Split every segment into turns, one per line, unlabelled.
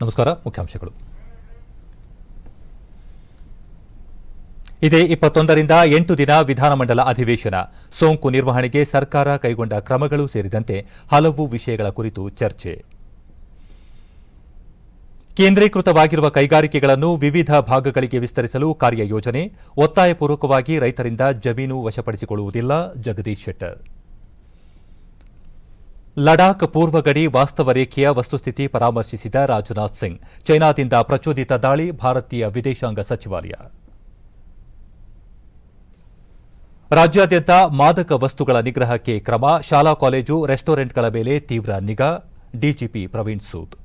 ನಮಸ್ಕಾರ. ಮುಖ್ಯಾಂಶಗಳು. ಇದೇ 21ರಿಂದ 8 ದಿನ ವಿಧಾನಮಂಡಲ ಅಧಿವೇಶನ. ಸೋಂಕು ನಿರ್ವಹಣೆಗೆ ಸರ್ಕಾರ ಕೈಗೊಂಡ ಕ್ರಮಗಳು ಸೇರಿದಂತೆ ಹಲವು ವಿಷಯಗಳ ಕುರಿತು ಚರ್ಚೆ. ಕೇಂದ್ರೀಕೃತವಾಗಿರುವ ಕೈಗಾರಿಕೆಗಳನ್ನು ವಿವಿಧ ಭಾಗಗಳಿಗೆ ವಿಸ್ತರಿಸಲು ಕಾರ್ಯಯೋಜನೆ. ಒತ್ತಾಯಪೂರ್ವಕವಾಗಿ ರೈತರಿಂದ ಜಮೀನು ವಶಪಡಿಸಿಕೊಳ್ಳುವುದಿಲ್ಲ. ಜಗದೀಶ್ ಶೆಟ್ಟರ್. ಲಡಾಖ್ ಪೂರ್ವ ಗಡಿ ವಾಸ್ತವ ರೇಖೆಯ ವಸ್ತುಸ್ಥಿತಿ ಪರಾಮರ್ಶಿಸಿದ ರಾಜನಾಥ್ ಸಿಂಗ್. ಚೈನಾದಿಂದ ಪ್ರಚೋದಿತ ದಾಳಿ, ಭಾರತೀಯ ವಿದೇಶಾಂಗ ಸಚಿವಾಲಯ. ರಾಜ್ಯಾದ್ಯಂತ ಮಾದಕ ವಸ್ತುಗಳ ನಿಗ್ರಹಕ್ಕೆ ಕ್ರಮ. ಶಾಲಾ ಕಾಲೇಜು ರೆಸ್ಟೋರೆಂಟ್ಗಳ ಮೇಲೆ ತೀವ್ರ ನಿಗಾ. ಡಿಜಿಪಿ ಪ್ರವೀಣ್ ಸೂದ್.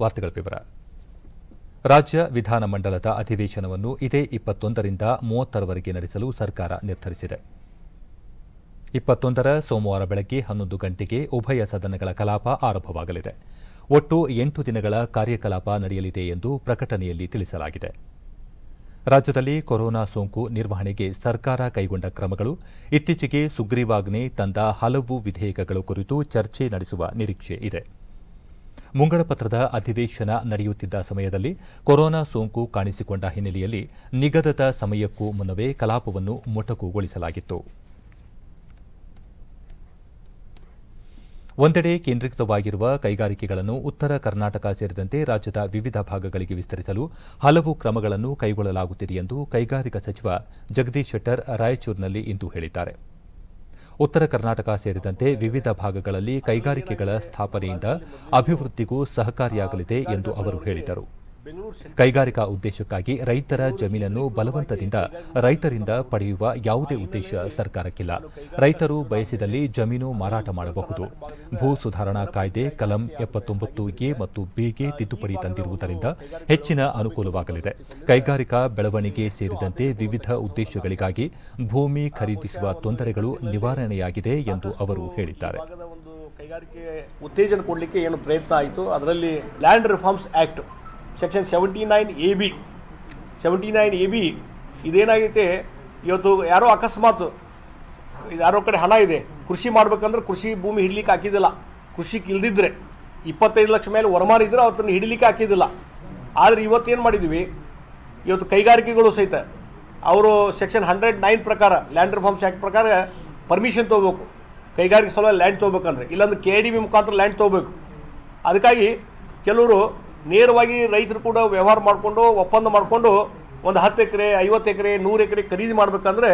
ವಾರ್ತೆಗಳ ವಿವರ. ರಾಜ್ಯ ವಿಧಾನಮಂಡಲದ ಅಧಿವೇಶನವನ್ನು ಇದೇ 21ರಿಂದ 30ರವರೆಗೆ ನಡೆಸಲು ಸರ್ಕಾರ ನಿರ್ಧರಿಸಿದೆ. 21ರ ಸೋಮವಾರ ಬೆಳಗ್ಗೆ 11 ಗಂಟೆಗೆ ಉಭಯ ಸದನಗಳ ಕಲಾಪ ಆರಂಭವಾಗಲಿದೆ. ಒಟ್ಟು 8 ದಿನಗಳ ಕಾರ್ಯಕಲಾಪ ನಡೆಯಲಿದೆ ಎಂದು ಪ್ರಕಟಣೆಯಲ್ಲಿ ತಿಳಿಸಲಾಗಿದೆ. ರಾಜ್ಯದಲ್ಲಿ ಕೊರೋನಾ ಸೋಂಕು ನಿರ್ವಹಣೆಗೆ ಸರ್ಕಾರ ಕೈಗೊಂಡ ಕ್ರಮಗಳು, ಇತ್ತೀಚೆಗೆ ಸುಗ್ರೀವಾಜ್ಞೆ ತಂದ ಹಲವು ವಿಧೇಯಕಗಳ ಕುರಿತು ಚರ್ಚೆ ನಡೆಸುವ ನಿರೀಕ್ಷೆ ಇದೆ. ಮುಂಗಡಪತ್ರದ ಅಧಿವೇಶನ ನಡೆಯುತ್ತಿದ್ದ ಸಮಯದಲ್ಲಿ ಕೊರೋನಾ ಸೋಂಕು ಕಾಣಿಸಿಕೊಂಡ ಹಿನ್ನೆಲೆಯಲ್ಲಿ ನಿಗದಿತ ಸಮಯಕ್ಕೂ ಮುನ್ನವೇ ಕಲಾಪವನ್ನು ಮೊಟಕುಗೊಳಿಸಲಾಗಿತ್ತು. ಒಂದೆಡೆ ಕೇಂದ್ರೀಕೃತವಾಗಿರುವ ಕೈಗಾರಿಕೆಗಳನ್ನು ಉತ್ತರ ಕರ್ನಾಟಕ ಸೇರಿದಂತೆ ರಾಜ್ಯದ ವಿವಿಧ ಭಾಗಗಳಿಗೆ ವಿಸ್ತರಿಸಲು ಹಲವು ಕ್ರಮಗಳನ್ನು ಕೈಗೊಳ್ಳಲಾಗುತ್ತಿದೆ ಎಂದು ಕೈಗಾರಿಕಾ ಸಚಿವ ಜಗದೀಶ್ ಶೆಟ್ಟರ್ ರಾಯಚೂರಿನಲ್ಲಿ ಇಂದು ಹೇಳಿದ್ದಾರೆ. ಉತ್ತರ ಕರ್ನಾಟಕ ಸೇರಿದಂತೆ ವಿವಿಧ ಭಾಗಗಳಲ್ಲಿ ಕೈಗಾರಿಕೆಗಳ ಸ್ಥಾಪನೆಯಿಂದ ಅಭಿವೃದ್ಧಿಗೂ ಸಹಕಾರಿಯಾಗಲಿದೆ ಎಂದು ಅವರು ಹೇಳಿದರು. ಕೈಗಾರಿಕಾ ಉದ್ದೇಶಕ್ಕಾಗಿ ರೈತರ ಜಮೀನನ್ನು ಬಲವಂತದಿಂದ ರೈತರಿಂದ ಪಡೆಯುವ ಯಾವುದೇ ಉದ್ದೇಶ ಸರ್ಕಾರಕ್ಕಿಲ್ಲ. ರೈತರು ಬಯಸಿದಲ್ಲಿ ಜಮೀನು ಮಾರಾಟ ಮಾಡಬಹುದು. ಭೂ ಸುಧಾರಣಾ ಕಾಯ್ದೆ ಕಲಂ 79A ಮತ್ತು Bಗೆ ತಿದ್ದುಪಡಿ ತಂದಿರುವುದರಿಂದ ಹೆಚ್ಚಿನ ಅನುಕೂಲವಾಗಲಿದೆ. ಕೈಗಾರಿಕಾ ಬೆಳವಣಿಗೆ ಸೇರಿದಂತೆ ವಿವಿಧ ಉದ್ದೇಶಗಳಿಗಾಗಿ ಭೂಮಿ ಖರೀದಿಸುವ ತೊಂದರೆಗಳು ನಿವಾರಣೆಯಾಗಿದೆ ಎಂದು ಅವರು ಹೇಳಿದ್ದಾರೆ.
ಕೈಗಾರಿಕೆ ಉತ್ತೇಜನ ಕೊಡಲಿಕ್ಕೆ ಏನು ಪ್ರಯತ್ನ ಆಯಿತು, ಅದರಲ್ಲಿ land reforms act section 79AB ಇದೇನಾಗೈತೆ, ಇವತ್ತು ಯಾರೋ ಅಕಸ್ಮಾತ್ ಯಾರೋ ಕಡೆ ಹಣ ಇದೆ, ಕೃಷಿ ಮಾಡ್ಬೇಕಂದ್ರೆ ಕೃಷಿ ಭೂಮಿ ಹಿಡ್ಲಿಕ್ಕೆ ಹಾಕಿದ್ದಿಲ್ಲ. ಕೃಷಿಗೆ ಇಲ್ದಿದ್ರೆ 25 ಲಕ್ಷ ಮೇಲೆ ವರಮಾನ ಇದ್ರೆ ಅವತ್ತನ್ನು ಹಿಡಿಲಿಕ್ಕೆ ಹಾಕಿದ್ದಿಲ್ಲ. ಆದರೆ ಇವತ್ತೇನು ಮಾಡಿದ್ವಿ, ಇವತ್ತು ಕೈಗಾರಿಕೆಗಳು ಸಹಿತ ಅವರು ಸೆಕ್ಷನ್ 109 ಪ್ರಕಾರ ಲ್ಯಾಂಡ್ ರಿಫಾರ್ಮ್ಸ್ ಆ್ಯಕ್ಟ್ ಪ್ರಕಾರ ಪರ್ಮಿಷನ್ ತೊಗೋಬೇಕು. ಕೈಗಾರಿಕೆ ಸಲುವಾಗಿ ಲ್ಯಾಂಡ್ ತೊಗೋಬೇಕಂದ್ರೆ, ಇಲ್ಲಾಂದ್ರೆ KDB ಮುಖಾಂತರ ಲ್ಯಾಂಡ್ ತೊಗೋಬೇಕು. ಅದಕ್ಕಾಗಿ ಕೆಲವರು ನೇರವಾಗಿ ರೈತರು ಕೂಡ ವ್ಯವಹಾರ ಮಾಡಿಕೊಂಡು ಒಪ್ಪಂದ ಮಾಡಿಕೊಂಡು ಒಂದು 10 ಎಕರೆ 50 ಎಕರೆ 100 ಎಕರೆ ಖರೀದಿ ಮಾಡಬೇಕಂದ್ರೆ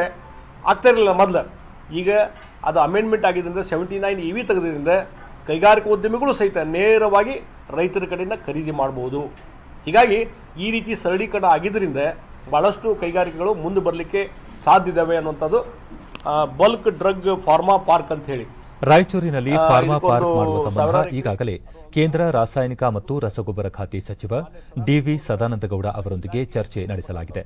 ಆಗ್ತಾ ಇರಲಿಲ್ಲ ಮೊದಲು. ಈಗ ಅದು ಅಮೆಂಡ್ಮೆಂಟ್ ಆಗಿದ್ದರಿಂದ 79AB ತೆಗೆದ್ರಿಂದ ಕೈಗಾರಿಕಾ ಉದ್ಯಮಿಗಳು ಸಹಿತ ನೇರವಾಗಿ ರೈತರ ಕಡೆಯಿಂದ ಖರೀದಿ ಮಾಡ್ಬೋದು. ಹೀಗಾಗಿ ಈ ರೀತಿ ಸರಳೀಕರಣ ಆಗಿದ್ದರಿಂದ ಭಾಳಷ್ಟು ಕೈಗಾರಿಕೆಗಳು ಮುಂದೆ ಬರಲಿಕ್ಕೆ ಸಾಧ್ಯ ಇದ್ದಾವೆ ಅನ್ನುವಂಥದ್ದು ಬಲ್ಕ್ ಡ್ರಗ್ ಫಾರ್ಮಾ ಪಾರ್ಕ್ ಅಂತ ಹೇಳಿ
ರಾಯಚೂರಿನಲ್ಲಿ ಫಾರ್ಮಾ ಪಾರ್ಕ್ ಮಾಡುವ ಸಂಬಂಧ ಈಗಾಗಲೇ ಕೇಂದ್ರ ರಾಸಾಯನಿಕ ಮತ್ತು ರಸಗೊಬ್ಬರ ಖಾತೆ ಸಚಿವ ಡಿವಿ ಸದಾನಂದಗೌಡ ಅವರೊಂದಿಗೆ ಚರ್ಚೆ ನಡೆಸಲಾಗಿದೆ.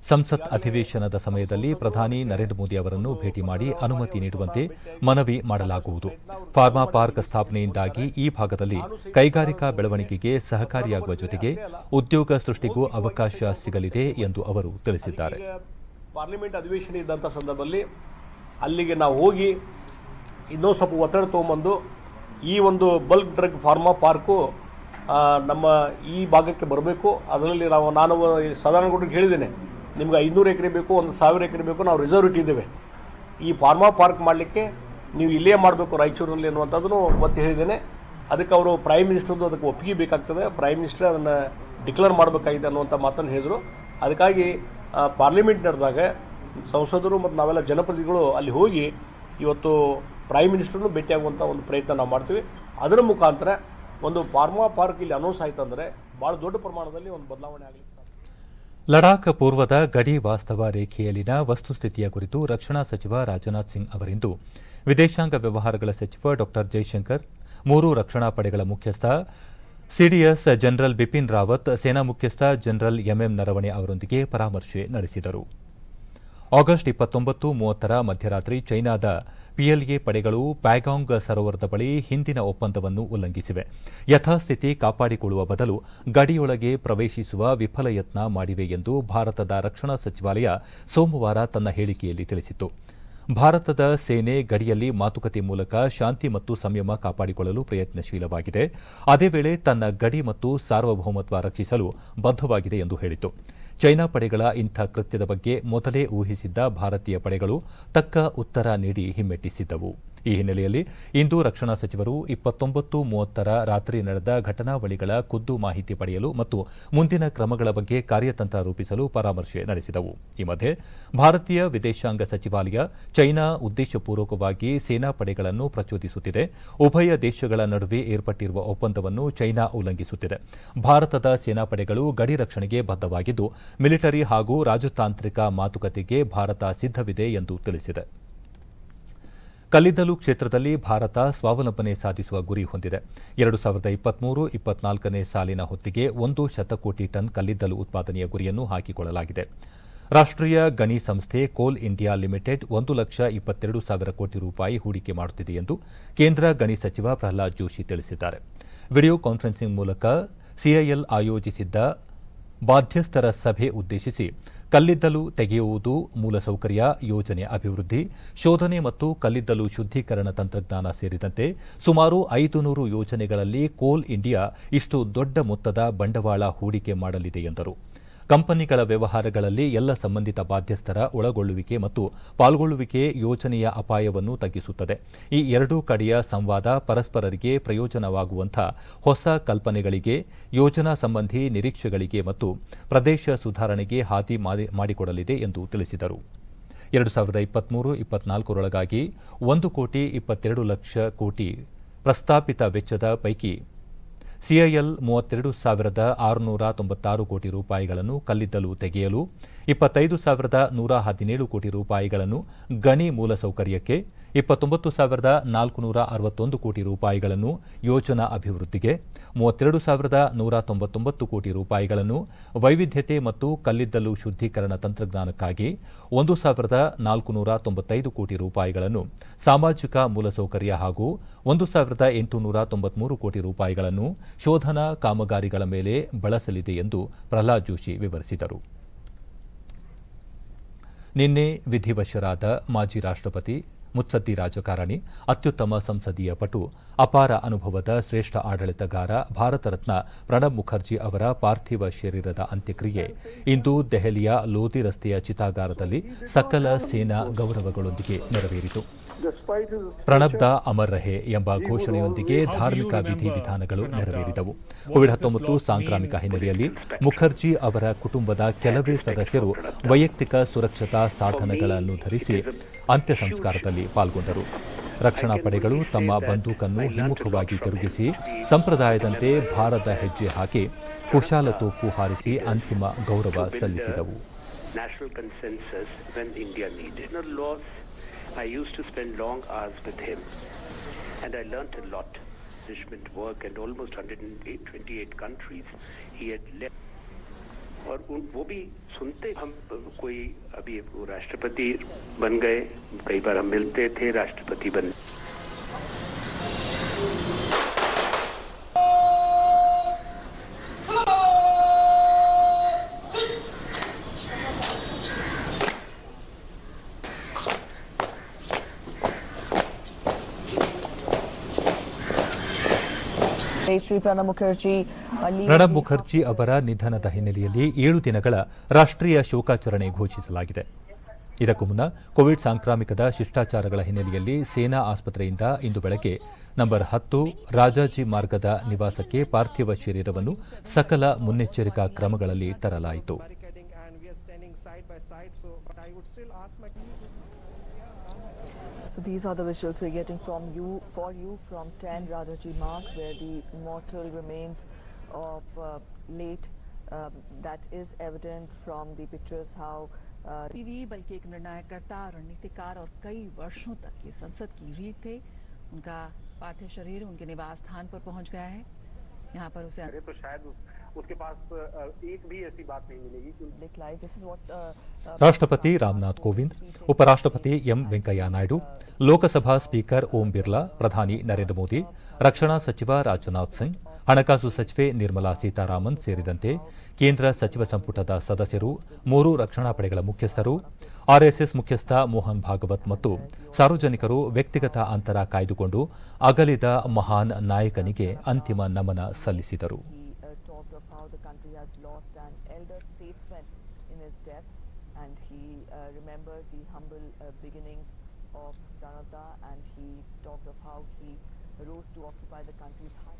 ಸಂಸತ್ ಅಧಿವೇಶನದ ಸಮಯದಲ್ಲಿ ಪ್ರಧಾನಿ ನರೇಂದ್ರ ಮೋದಿ ಅವರನ್ನು ಭೇಟಿ ಮಾಡಿ ಅನುಮತಿ ನೀಡುವಂತೆ ಮನವಿ ಮಾಡಲಾಗುವುದು. ಫಾರ್ಮಾ ಪಾರ್ಕ್ ಸ್ಥಾಪನೆಯಿಂದಾಗಿ ಈ ಭಾಗದಲ್ಲಿ ಕೈಗಾರಿಕಾ ಬೆಳವಣಿಗೆಗೆ ಸಹಕಾರಿಯಾಗುವ ಜೊತೆಗೆ ಉದ್ಯೋಗ ಸೃಷ್ಟಿಗೂ ಅವಕಾಶ ಸಿಗಲಿದೆ ಎಂದು ಅವರು ತಿಳಿಸಿದ್ದಾರೆ.
ಪಾರ್ಲಿಮೆಂಟ್ ಅಧಿವೇಶನ ಇದ್ದಂಥ ಸಂದರ್ಭದಲ್ಲಿ ಅಲ್ಲಿಗೆ ನಾವು ಹೋಗಿ ಇನ್ನೂ ಸ್ವಲ್ಪ ಒತ್ತಡ ತೊಗೊಂಬಂದು ಈ ಒಂದು ಬಲ್ಕ್ ಡ್ರಗ್ ಫಾರ್ಮಾ ಪಾರ್ಕು ನಮ್ಮ ಈ ಭಾಗಕ್ಕೆ ಬರಬೇಕು. ಅದರಲ್ಲಿ ನಾನು ಸಾಧಾರಣಗೌಡರಿಗೆ ಹೇಳಿದ್ದೇನೆ, ನಿಮ್ಗೆ 500 ಎಕರೆ ಬೇಕು, 1000 ಎಕರೆ ಬೇಕು, ನಾವು ರಿಸರ್ವ್ ಇಟ್ಟಿದ್ದೇವೆ. ಈ ಫಾರ್ಮಾ ಪಾರ್ಕ್ ಮಾಡಲಿಕ್ಕೆ ನೀವು ಇಲ್ಲೇ ಮಾಡಬೇಕು ರಾಯಚೂರಿನಲ್ಲಿ ಅನ್ನುವಂಥದ್ದನ್ನು ಒತ್ತಿ ಹೇಳಿದ್ದೇನೆ. ಅದಕ್ಕೆ ಅವರು ಪ್ರೈಮ್ ಮಿನಿಸ್ಟರ್ದು ಅದಕ್ಕೆ ಒಪ್ಪಿಗೆ ಬೇಕಾಗ್ತದೆ, ಪ್ರೈಮ್ ಮಿನಿಸ್ಟರ್ ಅದನ್ನು ಡಿಕ್ಲೇರ್ ಮಾಡಬೇಕಾಗಿದೆ ಅನ್ನುವಂಥ ಮಾತನ್ನು ಹೇಳಿದರು. ಅದಕ್ಕಾಗಿ ಪಾರ್ಲಿಮೆಂಟ್ ನಡೆದಾಗ ಸಂಸದರು ಮತ್ತು ನಾವೆಲ್ಲ ಜನಪ್ರತಿನಿಧಿಗಳು ಅಲ್ಲಿ ಹೋಗಿ ಇವತ್ತು ಪ್ರೈಮ್ ಮಿನಿಸ್ಟರ್ನು ಭೇಟಿಯಾಗುವಂಥ ಒಂದು ಪ್ರಯತ್ನ ನಾವು ಮಾಡ್ತೀವಿ. ಅದರ ಮುಖಾಂತರ ಒಂದು ಫಾರ್ಮಾ ಪಾರ್ಕ್ ಇಲ್ಲಿ ಅನೌನ್ಸ್ ಆಯಿತು ಅಂದರೆ ಭಾಳ ದೊಡ್ಡ ಪ್ರಮಾಣದಲ್ಲಿ ಒಂದು ಬದಲಾವಣೆ ಆಗಲಿಕ್ಕೆ ಸಾಧ್ಯ.
ಲಡಾಖ್ ಪೂರ್ವದ ಗಡಿ ವಾಸ್ತವ ರೇಖೆಯಲ್ಲಿನ ವಸ್ತುಸ್ಥಿತಿಯ ಕುರಿತು ರಕ್ಷಣಾ ಸಚಿವ ರಾಜನಾಥ್ ಸಿಂಗ್ ಅವರಿಂದು ವಿದೇಶಾಂಗ ವ್ಯವಹಾರಗಳ ಸಚಿವ ಡಾ ಜೈಶಂಕರ್, 3 ರಕ್ಷಣಾ ಪಡೆಗಳ ಮುಖ್ಯಸ್ಥ ಸಿಡಿಎಸ್ ಜನರಲ್ ಬಿಪಿನ್ ರಾವತ್, ಸೇನಾ ಮುಖ್ಯಸ್ಥ ಜನರಲ್ ಎಂಎಂ ನರವಣೆ ಅವರೊಂದಿಗೆ ಪರಾಮರ್ಶೆ ನಡೆಸಿದರು. ಆಗಸ್ಟ್ 29-30ರ ಮಧ್ಯರಾತ್ರಿ ಚೈನಾದ PLA ಪಡೆಗಳು ಪ್ಯಾಗಾಂಗ್ ಸರೋವರದ ಬಳಿ ಹಿಂದಿನ ಒಪ್ಪಂದವನ್ನು ಉಲ್ಲಂಘಿಸಿವೆ. ಯಥಾಸ್ಥಿತಿ ಕಾಪಾಡಿಕೊಳ್ಳುವ ಬದಲು ಗಡಿಯೊಳಗೆ ಪ್ರವೇಶಿಸುವ ವಿಫಲ ಯತ್ನ ಮಾಡಿವೆ ಎಂದು ಭಾರತದ ರಕ್ಷಣಾ ಸಚಿವಾಲಯ ಸೋಮವಾರ ತನ್ನ ಹೇಳಿಕೆಯಲ್ಲಿ ತಿಳಿಸಿತ್ತು. ಭಾರತದ ಸೇನೆ ಗಡಿಯಲ್ಲಿ ಮಾತುಕತೆ ಮೂಲಕ ಶಾಂತಿ ಮತ್ತು ಸಂಯಮ ಕಾಪಾಡಿಕೊಳ್ಳಲು ಪ್ರಯತ್ನಶೀಲವಾಗಿದೆ. ಅದೇ ವೇಳೆ ತನ್ನ ಗಡಿ ಮತ್ತು ಸಾರ್ವಭೌಮತ್ವ ರಕ್ಷಿಸಲು ಬದ್ಧವಾಗಿದೆ ಎಂದು ಹೇಳಿತು. ಚೈನಾ ಪಡೆಗಳ ಇಂಥ ಕೃತ್ಯದ ಬಗ್ಗೆ ಮೊದಲೇ ಊಹಿಸಿದ್ದ ಭಾರತೀಯ ಪಡೆಗಳು ತಕ್ಕ ಉತ್ತರ ನೀಡಿ ಹಿಮ್ಮೆಟ್ಟಿಸಿದ್ದವು. ಈ ಹಿನ್ನೆಲೆಯಲ್ಲಿ ಇಂದು ರಕ್ಷಣಾ ಸಚಿವರು 29:30 ರಾತ್ರಿ ನಡೆದ ಘಟನಾವಳಿಗಳ ಖುದ್ದು ಮಾಹಿತಿ ಪಡೆಯಲು ಮತ್ತು ಮುಂದಿನ ಕ್ರಮಗಳ ಬಗ್ಗೆ ಕಾರ್ಯತಂತ್ರ ರೂಪಿಸಲು ಪರಾಮರ್ಶೆ ನಡೆಸಿದವು. ಈ ಮಧ್ಯೆ ಭಾರತೀಯ ವಿದೇಶಾಂಗ ಸಚಿವಾಲಯ ಚೈನಾ ಉದ್ದೇಶಪೂರ್ವಕವಾಗಿ ಸೇನಾ ಪಡೆಗಳನ್ನು ಪ್ರಚೋದಿಸುತ್ತಿದೆ, ಉಭಯ ದೇಶಗಳ ನಡುವೆ ಏರ್ಪಟ್ಟಿರುವ ಒಪ್ಪಂದವನ್ನು ಚೈನಾ ಉಲ್ಲಂಘಿಸುತ್ತಿದೆ, ಭಾರತದ ಸೇನಾಪಡೆಗಳು ಗಡಿ ರಕ್ಷಣೆಗೆ ಬದ್ಧವಾಗಿದ್ದು ಮಿಲಿಟರಿ ಹಾಗೂ ರಾಜತಾಂತ್ರಿಕ ಮಾತುಕತೆಗೆ ಭಾರತ ಸಿದ್ಧವಿದೆ ಎಂದು ತಿಳಿಸಿದೆ. ಕಲ್ಲಿದ್ದಲು ಕ್ಷೇತ್ರದಲ್ಲಿ ಭಾರತ ಸ್ವಾವಲಂಬನೆ ಸಾಧಿಸುವ ಗುರಿ ಹೊಂದಿದೆ. 2023-24 ಸಾಲಿನ ಹೊತ್ತಿಗೆ 1 ಶತಕೋಟಿ ಟನ್ ಕಲ್ಲಿದ್ದಲು ಉತ್ಪಾದನೆಯ ಗುರಿಯನ್ನು ಹಾಕಿಕೊಳ್ಳಲಾಗಿದೆ. ರಾಷ್ಟ್ರೀಯ ಗಣಿ ಸಂಸ್ಥೆ ಕೋಲ್ ಇಂಡಿಯಾ ಲಿಮಿಟೆಡ್ 1,22,000 ಕೋಟಿ ರೂಪಾಯಿ ಹೂಡಿಕೆ ಮಾಡುತ್ತಿದೆ ಎಂದು ಕೇಂದ್ರ ಗಣಿ ಸಚಿವ ಪ್ರಹ್ಲಾದ್ ಜೋಶಿ ತಿಳಿಸಿದ್ದಾರೆ. ವಿಡಿಯೋ ಕಾನ್ಫರೆನ್ಸಿಂಗ್ ಮೂಲಕ ಸಿಐಎಲ್ ಆಯೋಜಿಸಿದ್ದ ಬಾಧ್ಯಸ್ಥರ ಸಭೆ ಉದ್ದೇಶಿಸಿ ಕಲ್ಲಿದ್ದಲು ತೆಗೆಯುವುದು, ಮೂಲಸೌಕರ್ಯ ಯೋಜನೆ ಅಭಿವೃದ್ಧಿ, ಶೋಧನೆ ಮತ್ತು ಕಲ್ಲಿದ್ದಲು ಶುದ್ದೀಕರಣ ತಂತ್ರಜ್ಞಾನ ಸೇರಿದಂತೆ ಸುಮಾರು 500 ಯೋಜನೆಗಳಲ್ಲಿ ಕೋಲ್ ಇಂಡಿಯಾ ಇಷ್ಟು ದೊಡ್ಡ ಮೊತ್ತದ ಬಂಡವಾಳ ಹೂಡಿಕೆ ಮಾಡಲಿದೆ ಎಂದರು. ಕಂಪನಿಗಳ ವ್ಯವಹಾರಗಳಲ್ಲಿ ಎಲ್ಲ ಸಂಬಂಧಿತ ಬಾಧ್ಯಸ್ಥರ ಒಳಗೊಳ್ಳುವಿಕೆ ಮತ್ತು ಪಾಲ್ಗೊಳ್ಳುವಿಕೆ ಯೋಜನೆಯ ಅಪಾಯವನ್ನು ತಗ್ಗಿಸುತ್ತದೆ. ಈ ಎರಡೂ ಕಡೆಯ ಸಂವಾದ ಪರಸ್ಪರರಿಗೆ ಪ್ರಯೋಜನವಾಗುವಂಥ ಹೊಸ ಕಲ್ಪನೆಗಳಿಗೆ, ಯೋಜನಾ ಸಂಬಂಧಿ ನಿರೀಕ್ಷೆಗಳಿಗೆ ಮತ್ತು ಪ್ರದೇಶ ಸುಧಾರಣೆಗೆ ಹಾದಿ ಮಾಡಿಕೊಡಲಿದೆ ಎಂದು ತಿಳಿಸಿದರು. 2023-24 1,22,00,000 ಕೋಟಿ ಪ್ರಸ್ತಾಪಿತ ವೆಚ್ಚದ ಪೈಕಿ ಸಿಐಎಲ್ 32,696 ಕೋಟಿ ರೂಪಾಯಿಗಳನ್ನು ಕಲ್ಲಿದ್ದಲು ತೆಗೆಯಲು, 25,117 ಕೋಟಿ ರೂಪಾಯಿಗಳನ್ನು ಗಣಿ ಮೂಲಸೌಕರ್ಯಕ್ಕೆ, 29,461 ಕೋಟಿ ರೂಪಾಯಿಗಳನ್ನು ಯೋಜನಾ ಅಭಿವೃದ್ಧಿಗೆ, 32,199 ಕೋಟಿ ರೂಪಾಯಿಗಳನ್ನು ವೈವಿಧ್ಯತೆ ಮತ್ತು ಕಲ್ಲಿದ್ದಲು ಶುದ್ದೀಕರಣ ತಂತ್ರಜ್ಞಾನಕ್ಕಾಗಿ, 1,495 ಕೋಟಿ ರೂಪಾಯಿಗಳನ್ನು ಸಾಮಾಜಿಕ ಮೂಲಸೌಕರ್ಯ ಹಾಗೂ 1,893 ಕೋಟಿ ರೂಪಾಯಿಗಳನ್ನು ಶೋಧನಾ ಕಾಮಗಾರಿಗಳ ಮೇಲೆ ಬಳಸಲಿದೆ ಎಂದು ಪ್ರಹ್ಲಾದ್ ಜೋಶಿ ವಿವರಿಸಿದರು. ನಿನ್ನೆ ವಿಧಿವಶರಾದ ಮಾಜಿ ರಾಷ್ಟ್ರಪತಿ, ಮುತ್ಸದ್ದಿ ರಾಜಕಾರಣಿ, ಅತ್ಯುತ್ತಮ ಸಂಸದೀಯ ಪಟು, ಅಪಾರ ಅನುಭವದ ಶ್ರೇಷ್ಠ ಆಡಳಿತಗಾರ, ಭಾರತ ರತ್ನ ಪ್ರಣಬ್ ಮುಖರ್ಜಿ ಅವರ ಪಾರ್ಥಿವ ಶರೀರದ ಅಂತ್ಯಕ್ರಿಯೆ ಇಂದು ದೆಹಲಿಯ ಲೋಧಿ ರಸ್ತೆಯ ಚಿತಾಗಾರದಲ್ಲಿ ಸಕಲ ಸೇನಾ ಗೌರವಗಳೊಂದಿಗೆ ನೆರವೇರಿತು. ಪ್ರಣಬ್ದ ಅಮರ್ ರಹೆ ಎಂಬ ಘೋಷಣೆಯೊಂದಿಗೆ ಧಾರ್ಮಿಕ ವಿಧಿವಿಧಾನಗಳು ನೆರವೇರಿದವು. ಕೋವಿಡ್-19 ಸಾಂಕ್ರಾಮಿಕ ಹಿನ್ನೆಲೆಯಲ್ಲಿ ಮುಖರ್ಜಿ ಅವರ ಕುಟುಂಬದ ಕೆಲವೇ ಸದಸ್ಯರು ವೈಯಕ್ತಿಕ ಸುರಕ್ಷತಾ ಸಾಧನಗಳನ್ನು ಧರಿಸಿ ಅಂತ್ಯ ಸಂಸ್ಕಾರದಲ್ಲಿ ಪಾಲ್ಗೊಂಡರು. ರಕ್ಷಣಾ ಪಡೆಗಳು ತಮ್ಮ ಬಂದೂಕನ್ನು ಹಿಮ್ಮುಖವಾಗಿ ತಿರುಗಿಸಿ ಸಂಪ್ರದಾಯದಂತೆ ಭಾರದ ಹೆಜ್ಜೆ ಹಾಕಿ ಕುಶಾಲ ತೋಪು ಹಾರಿಸಿ ಅಂತಿಮ ಗೌರವ ಸಲ್ಲಿಸಿದವು.
I used to spend long hours with him and I learnt a lot. Management work and almost 128 countries he had left. और वो भी सुनते हम कोई अभी राष्ट्रपति बन गए, कई बार हम मिलते थे, राष्ट्रपति बन
ಪ್ರಣಬ್ ಮುಖರ್ಜಿ ಅವರ ನಿಧನದ ಹಿನ್ನೆಲೆಯಲ್ಲಿ 7 ದಿನಗಳ ರಾಷ್ಟ್ರೀಯ ಶೋಕಾಚರಣೆ ಘೋಷಿಸಲಾಗಿದೆ. ಇದಕ್ಕೂ ಮುನ್ನ ಕೋವಿಡ್ ಸಾಂಕ್ರಾಮಿಕದ ಶಿಷ್ಟಾಚಾರಗಳ ಹಿನ್ನೆಲೆಯಲ್ಲಿ ಸೇನಾ ಆಸ್ಪತ್ರೆಯಿಂದ ಇಂದು ಬೆಳಗ್ಗೆ ನಂಬರ್ 10 ರಾಜಾಜಿ ಮಾರ್ಗದ ನಿವಾಸಕ್ಕೆ ಪಾರ್ಥಿವ ಶರೀರವನ್ನು ಸಕಲ ಮುನ್ನೆಚ್ಚರಿಕಾ ಕ್ರಮಗಳಲ್ಲಿ ತರಲಾಯಿತು.
So these are the visuals we're getting from from 10 Rajaji Marg, where the mortal remains of late that is evident from the pictures how
TV बल्कि एक निर्णायकर्ता, रणनीतिकार और कई वर्षों तक ये संसद की रीढ़ थे. उनका पार्थिव शरीर उनके निवास स्थान पर पहुंच गया है. यहाँ पर उसे
तो शायद उसके पास एक भी ऐसी बात नहीं मिलेगी.
ರಾಷ್ಟ್ರಪತಿ ರಾಮನಾಥ್ ಕೋವಿಂದ್, ಉಪರಾಷ್ಟ್ರಪತಿ ಎಂ ವೆಂಕಯ್ಯ ನಾಯ್ಡು, ಲೋಕಸಭಾ ಸ್ಪೀಕರ್ ಓಂ ಬಿರ್ಲಾ, ಪ್ರಧಾನಿ ನರೇಂದ್ರ ಮೋದಿ, ರಕ್ಷಣಾ ಸಚಿವ ರಾಜನಾಥ್ ಸಿಂಗ್ ಹಣಕಾಸು ಸಚಿವೆ ನಿರ್ಮಲಾ ಸೀತಾರಾಮನ್ ಸೇರಿದಂತೆ ಕೇಂದ್ರ ಸಚಿವ ಸಂಪುಟದ ಸದಸ್ಯರು, 3 ರಕ್ಷಣಾ ಪಡೆಗಳ ಮುಖ್ಯಸ್ಥರು, ಆರ್ಎಸ್ಎಸ್ ಮುಖ್ಯಸ್ಥ ಮೋಹನ್ ಭಾಗವತ್ ಮತ್ತು ಸಾರ್ವಜನಿಕರು ವ್ಯಕ್ತಿಗತ ಅಂತರ ಕಾಯ್ದುಕೊಂಡು ಅಗಲಿದ ಮಹಾನ್ ನಾಯಕನಿಗೆ ಅಂತಿಮ ನಮನ ಸಲ್ಲಿಸಿದರು.
Talked of how the country has lost an elder statesman in his death, and he remembered the humble beginnings of Pranavda, and he talked of how he rose to occupy the country's heights.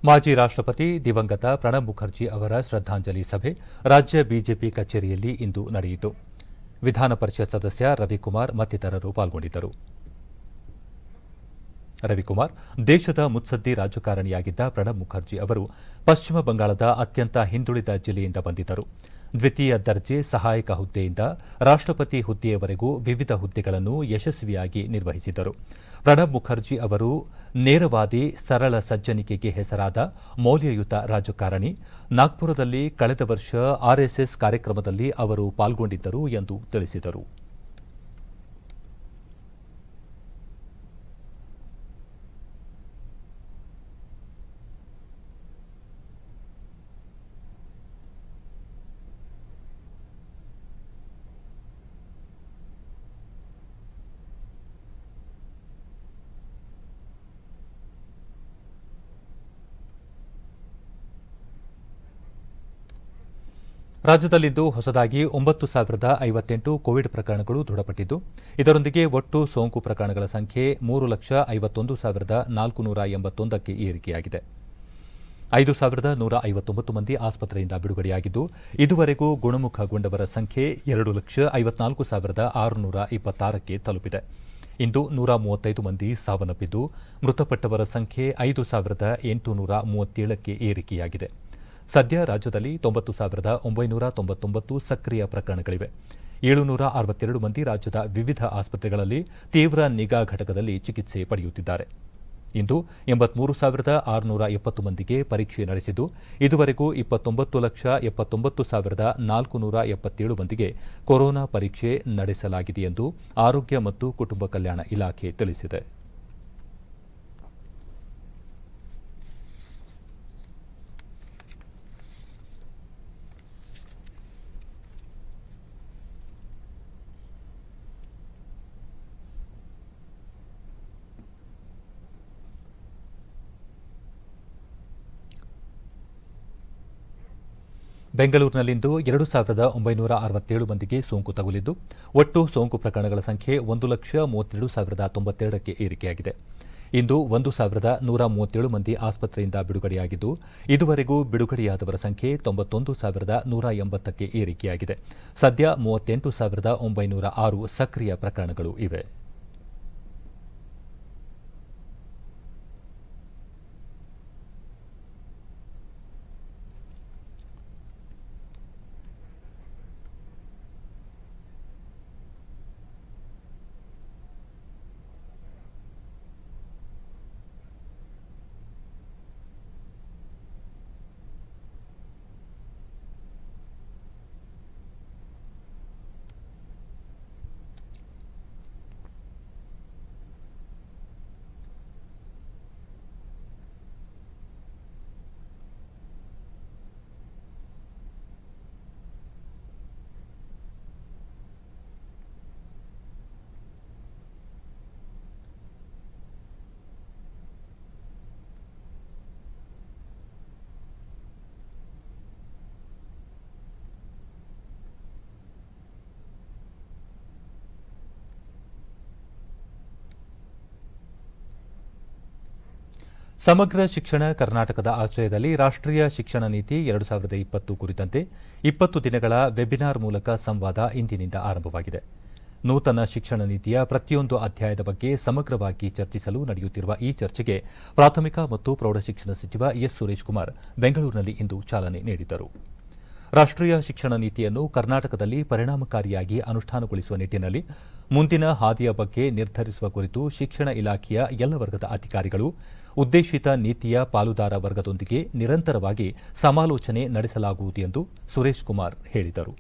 ಮಾಜಿ ರಾಷ್ಟ್ರಪತಿ ದಿವಂಗತ ಪ್ರಣಬ್ ಮುಖರ್ಜಿ ಅವರ ಶ್ರದ್ಧಾಂಜಲಿ ಸಭೆ ರಾಜ್ಯ BJP ಕಚೇರಿಯಲ್ಲಿ ಇಂದು ನಡೆಯಿತು. ವಿಧಾನ ಪರಿಷತ್ ಸದಸ್ಯ ರವಿಕುಮಾರ್ ಮತ್ತಿತರರು ಪಾಲ್ಗೊಂಡಿದ್ದರು. ರವಿಕುಮಾರ್ ದೇಶದ ಮುತ್ಸದ್ದಿ ರಾಜಕಾರಣಿಯಾಗಿದ್ದ ಪ್ರಣಬ್ ಮುಖರ್ಜಿ ಅವರು ಪಶ್ಚಿಮ ಬಂಗಾಳದ ಅತ್ಯಂತ ಹಿಂದುಳಿದ ಜಿಲ್ಲೆಯಿಂದ ಬಂದಿದ್ದರು. ದ್ವಿತೀಯ ದರ್ಜೆ ಸಹಾಯಕ ಹುದ್ದೆಯಿಂದ ರಾಷ್ಟ್ರಪತಿ ಹುದ್ದೆಯವರೆಗೂ ವಿವಿಧ ಹುದ್ದೆಗಳನ್ನು ಯಶಸ್ವಿಯಾಗಿ ನಿರ್ವಹಿಸಿದ್ದರು. ಪ್ರಣಬ್ ಮುಖರ್ಜಿ ಅವರು ನೇರವಾದಿ, ಸರಳ ಸಜ್ಜನಿಕೆಗೆ ಹೆಸರಾದ ಮೌಲ್ಯಯುತ ರಾಜಕಾರಣಿ. ನಾಗ್ಪುರದಲ್ಲಿ ಕಳೆದ ವರ್ಷ ಆರ್ಎಸ್ಎಸ್ ಕಾರ್ಯಕ್ರಮದಲ್ಲಿ ಅವರು ಪಾಲ್ಗೊಂಡಿದ್ದರು ಎಂದು ತಿಳಿಸಿದರು. ರಾಜ್ಯದಲ್ಲಿಂದು ಹೊಸದಾಗಿ 9,058 ಕೋವಿಡ್ ಪ್ರಕರಣಗಳು ದೃಢಪಟ್ಟಿದ್ದು, ಇದರೊಂದಿಗೆ ಒಟ್ಟು ಸೋಂಕು ಪ್ರಕರಣಗಳ ಸಂಖ್ಯೆ 3,51,481ಕ್ಕೆ ಏರಿಕೆಯಾಗಿದೆ. 5,159 ಮಂದಿ ಆಸ್ಪತ್ರೆಯಿಂದ ಬಿಡುಗಡೆಯಾಗಿದ್ದು, ಇದುವರೆಗೂ ಗುಣಮುಖಗೊಂಡವರ ಸಂಖ್ಯೆ 2,54,626ಕ್ಕೆ ತಲುಪಿದೆ. ಇಂದು 135 ಮಂದಿ ಸಾವನ್ನಪ್ಪಿದ್ದು ಮೃತಪಟ್ಟವರ ಸಂಖ್ಯೆ 5,837ಕ್ಕೆ ಏರಿಕೆಯಾಗಿದೆ. ಸದ್ಯ ರಾಜ್ಯದಲ್ಲಿ 90,999 ಸಕ್ರಿಯ ಪ್ರಕರಣಗಳಿವೆ. 762 ಮಂದಿ ರಾಜ್ಯದ ವಿವಿಧ ಆಸ್ಪತ್ರೆಗಳಲ್ಲಿ ತೀವ್ರ ನಿಗಾ ಘಟಕದಲ್ಲಿ ಚಿಕಿತ್ಸೆ ಪಡೆಯುತ್ತಿದ್ದಾರೆ. ಇಂದು 83,670 ಮಂದಿಗೆ ಪರೀಕ್ಷೆ ನಡೆಸಿದ್ದು ಇದುವರೆಗೂ 29,79,477 ಮಂದಿಗೆ ಕೊರೋನಾ ಪರೀಕ್ಷೆ ನಡೆಸಲಾಗಿದೆ ಎಂದು ಆರೋಗ್ಯ ಮತ್ತು ಕುಟುಂಬ ಕಲ್ಯಾಣ ಇಲಾಖೆ ತಿಳಿಸಿದೆ. ಬೆಂಗಳೂರಿನಲ್ಲಿಂದು 2,967 ಮಂದಿಗೆ ಸೋಂಕು ತಗುಲಿದ್ದು ಒಟ್ಟು ಸೋಂಕು ಪ್ರಕರಣಗಳ ಸಂಖ್ಯೆ 1,32,092ಕ್ಕೆ ಏರಿಕೆಯಾಗಿದೆ. ಇಂದು 1,137 ಮಂದಿ ಆಸ್ಪತ್ರೆಯಿಂದ ಬಿಡುಗಡೆಯಾಗಿದ್ದು ಇದುವರೆಗೂ ಬಿಡುಗಡೆಯಾದವರ ಸಂಖ್ಯೆ 91,180ಕ್ಕೆ ಏರಿಕೆಯಾಗಿದೆ. ಸದ್ಯ 38,906 ಸಕ್ರಿಯ ಪ್ರಕರಣಗಳು ಇವೆ. ಸಮಗ್ರ ಶಿಕ್ಷಣ ಕರ್ನಾಟಕದ ಆಶ್ರಯದಲ್ಲಿ ರಾಷ್ಟ್ರೀಯ ಶಿಕ್ಷಣ ನೀತಿ 2020 ಕುರಿತಂತೆ 20 ದಿನಗಳ ವೆಬಿನಾರ್ ಮೂಲಕ ಸಂವಾದ ಇಂದಿನಿಂದ ಆರಂಭವಾಗಿದೆ. ನೂತನ ಶಿಕ್ಷಣ ನೀತಿಯ ಪ್ರತಿಯೊಂದು ಅಧ್ಯಾಯದ ಬಗ್ಗೆ ಸಮಗ್ರವಾಗಿ ಚರ್ಚಿಸಲು ನಡೆಯುತ್ತಿರುವ ಈ ಚರ್ಚೆಗೆ ಪ್ರಾಥಮಿಕ ಮತ್ತು ಪ್ರೌಢಶಿಕ್ಷಣ ಸಚಿವ ಎಸ್ ಸುರೇಶ್ ಕುಮಾರ್ ಬೆಂಗಳೂರಿನಲ್ಲಿ ಇಂದು ಚಾಲನೆ ನೀಡಿದರು. ರಾಷ್ಟ್ರೀಯ ಶಿಕ್ಷಣ ನೀತಿಯನ್ನು ಕರ್ನಾಟಕದಲ್ಲಿ ಪರಿಣಾಮಕಾರಿಯಾಗಿ ಅನುಷ್ಠಾನಗೊಳಿಸುವ ನಿಟ್ಟಿನಲ್ಲಿ ಮುಂದಿನ ಹಾದಿಯ ಬಗ್ಗೆ ನಿರ್ಧರಿಸುವ ಕುರಿತು ಶಿಕ್ಷಣ ಇಲಾಖೆಯ ಎಲ್ಲ ವರ್ಗದ ಅಧಿಕಾರಿಗಳು, ಉದ್ದೇಶಿತ ನೀತಿಯ ಪಾಲುದಾರ ವರ್ಗದೊಂದಿಗೆ ನಿರಂತರವಾಗಿ ಸಮಾಲೋಚನೆ ನಡೆಸಲಾಗುವುದು ಎಂದು ಸುರೇಶ್ ಕುಮಾರ್ ಹೇಳಿದರು.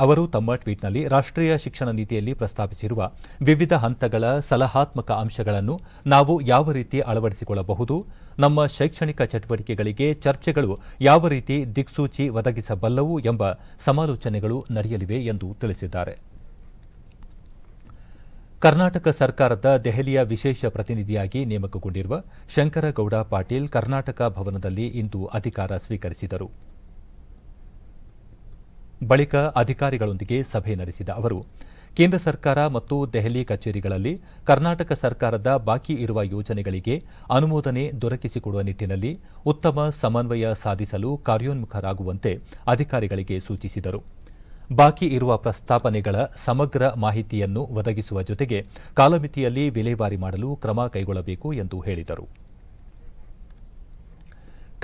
ಅವರು ತಮ್ಮ ಟ್ವೀಟ್ನಲ್ಲಿ ರಾಷ್ಟ್ರೀಯ ಶಿಕ್ಷಣ ನೀತಿಯಲ್ಲಿ ಪ್ರಸ್ತಾಪಿಸಿರುವ ವಿವಿಧ ಹಂತಗಳ ಸಲಹಾತ್ಮಕ ಅಂಶಗಳನ್ನು ನಾವು ಯಾವ ರೀತಿ ಅಳವಡಿಸಿಕೊಳ್ಳಬಹುದು, ನಮ್ಮ ಶೈಕ್ಷಣಿಕ ಚಟುವಟಿಕೆಗಳಿಗೆ ಚರ್ಚೆಗಳು ಯಾವ ರೀತಿ ದಿಕ್ಸೂಚಿ ಒದಗಿಸಬಲ್ಲವು ಎಂಬ ಸಮಾಲೋಚನೆಗಳು ನಡೆಯಲಿವೆ ಎಂದು ತಿಳಿಸಿದ್ದಾರೆ. ಕರ್ನಾಟಕ ಸರ್ಕಾರದ ದೆಹಲಿಯ ವಿಶೇಷ ಪ್ರತಿನಿಧಿಯಾಗಿ ನೇಮಕಗೊಂಡಿರುವ ಶಂಕರಗೌಡ ಪಾಟೀಲ್ ಕರ್ನಾಟಕ ಭವನದಲ್ಲಿ ಇಂದು ಅಧಿಕಾರ ಸ್ವೀಕರಿಸಿದರು. ಬಳಿಕ ಅಧಿಕಾರಿಗಳೊಂದಿಗೆ ಸಭೆ ನಡೆಸಿದ ಅವರು ಕೇಂದ್ರ ಸರ್ಕಾರ ಮತ್ತು ದೆಹಲಿ ಕಚೇರಿಗಳಲ್ಲಿ ಕರ್ನಾಟಕ ಸರ್ಕಾರದ ಬಾಕಿ ಇರುವ ಯೋಜನೆಗಳಿಗೆ ಅನುಮೋದನೆ ದೊರಕಿಸಿಕೊಡುವ ನಿಟ್ಟಿನಲ್ಲಿ ಉತ್ತಮ ಸಮನ್ವಯ ಸಾಧಿಸಲು ಕಾರ್ಯೋನ್ಮುಖರಾಗುವಂತೆ ಅಧಿಕಾರಿಗಳಿಗೆ ಸೂಚಿಸಿದರು. ಬಾಕಿ ಇರುವ ಪ್ರಸ್ತಾವನೆಗಳ ಸಮಗ್ರ ಮಾಹಿತಿಯನ್ನು ಒದಗಿಸುವ ಜೊತೆಗೆ ಕಾಲಮಿತಿಯಲ್ಲಿ ವಿಲೇವಾರಿ ಮಾಡಲು ಕ್ರಮ ಕೈಗೊಳ್ಳಬೇಕು ಎಂದು ಹೇಳಿದರು.